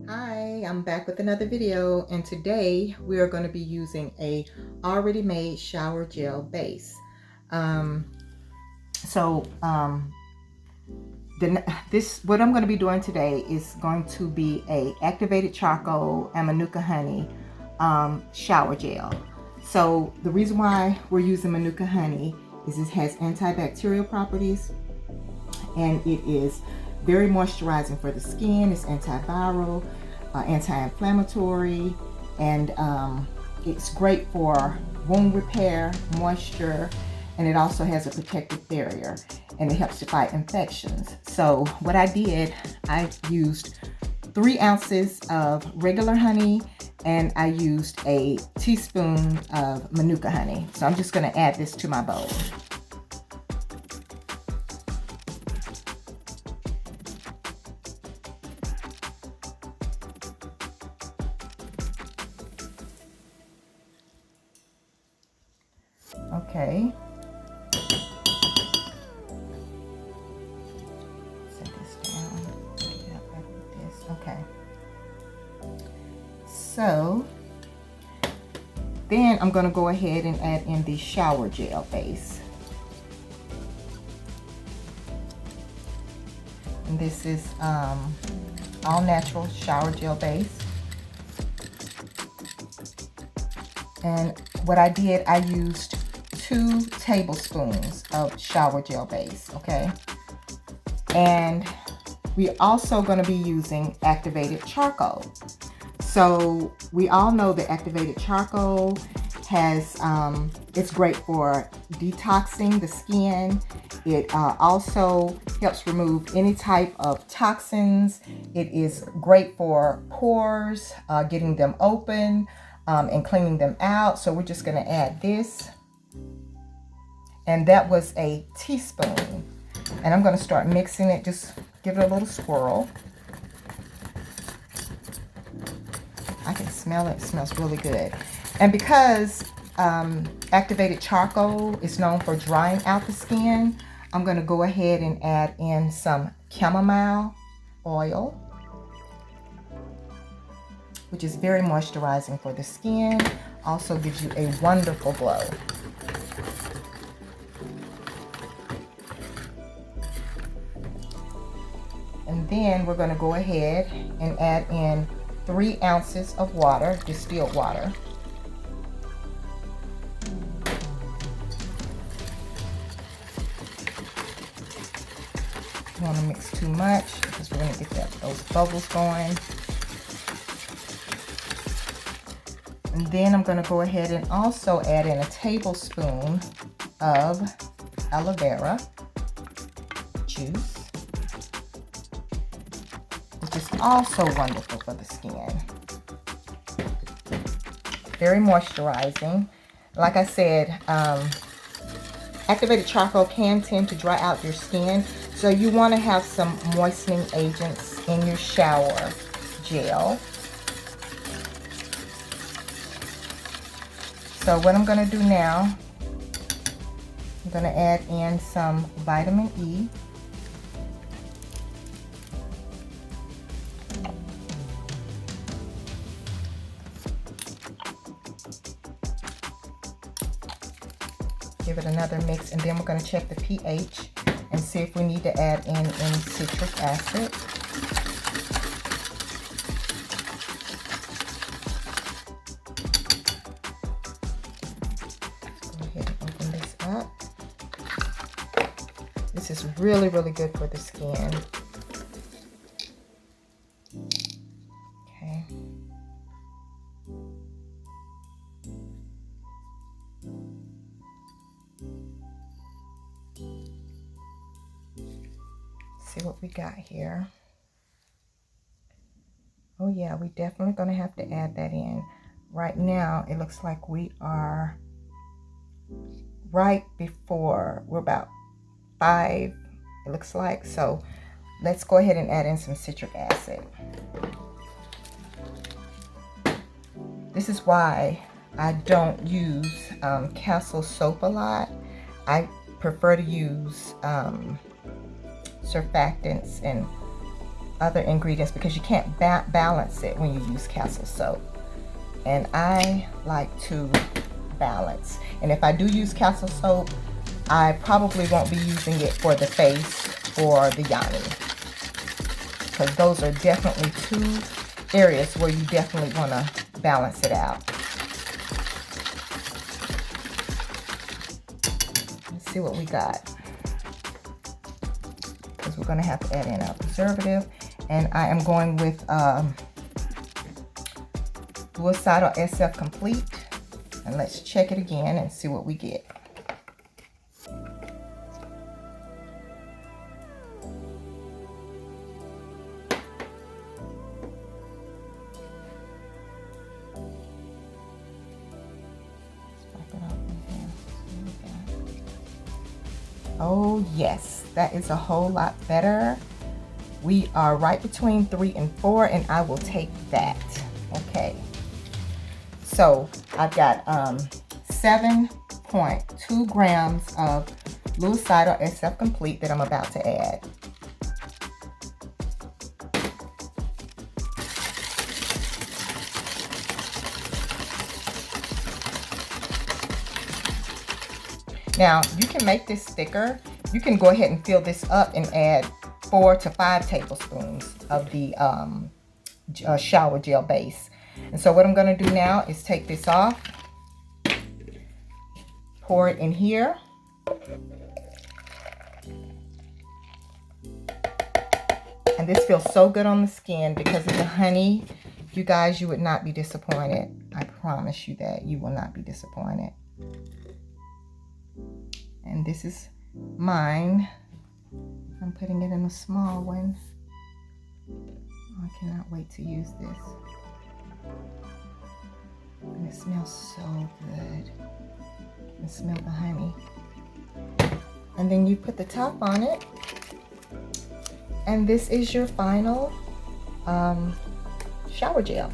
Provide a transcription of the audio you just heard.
Hi, I'm back with another video, and today we are going to be using a already made shower gel base. Um, so what I'm going to be doing today is going to be a activated charcoal and manuka honey shower gel. So the reason why we're using manuka honey is it has antibacterial properties, and it is very moisturizing for the skin. It's antiviral, anti-inflammatory, and it's great for wound repair, moisture, and it also has a protective barrier, and it helps to fight infections. So what I did, I used 3 ounces of regular honey, and I used a teaspoon of manuka honey. So I'm just going to add this to my bowl. Okay. Set this down. Get it up like this. Okay. So then I'm going to go ahead and add in the shower gel base. And this is all natural shower gel base. And what I did, I used 2 tablespoons of shower gel base, okay? And we're also going to be using activated charcoal. So we all know that activated charcoal has, it's great for detoxing the skin. It also helps remove any type of toxins. It is great for pores, getting them open, and cleaning them out. So we're just going to add this. And that was a teaspoon. And I'm going to start mixing it. Just give it a little swirl. I can smell it. It smells really good. And because activated charcoal is known for drying out the skin, I'm going to go ahead and add in some chamomile oil, which is very moisturizing for the skin. Also gives you a wonderful glow. And then we're going to go ahead and add in 3 ounces of water, distilled water. You don't want to mix too much because we're going to get those bubbles going. And then I'm going to go ahead and also add in a tablespoon of aloe vera juice, which is also wonderful for the skin. Very moisturizing. Like I said, activated charcoal can tend to dry out your skin, so you want to have some moistening agents in your shower gel. So what I'm going to do now, I'm going to add in some vitamin E. Give it another mix, and then we're going to check the pH and see if we need to add in any citric acid. Go ahead and open this up. This is really, really good for the skin. Okay. See what we got here. Oh yeah, we definitely gonna have to add that in. Right now it looks like we are right before, we're about 5, it looks like. So let's go ahead and add in some citric acid. This is why I don't use Castle soap a lot. I prefer to use surfactants and other ingredients because you can't balance it when you use Castle soap. And I like to balance. And if I do use Castle soap, I probably won't be using it for the face or the yoni, because those are definitely two areas where you definitely want to balance it out. Let's see what we got, because we're going to have to add in our preservative. And I am going with Fluicidal SF Complete. And let's check it again and see what we get. Oh yes, that is a whole lot better. We are right between 3 and 4, and I will take that. Okay. So I've got 7.2 grams of Fluicidal SF Complete that I'm about to add. Now, you can make this thicker. You can go ahead and fill this up and add 4 to 5 tablespoons of the shower gel base. And so what I'm going to do now is take this off, pour it in here. And this feels so good on the skin because of the honey. You guys, you would not be disappointed. I promise you that. You will not be disappointed. And this is mine. I'm putting it in a small one. I cannot wait to use this. And it smells so good. You can smell the honey. And then you put the top on it. And this is your final shower gel.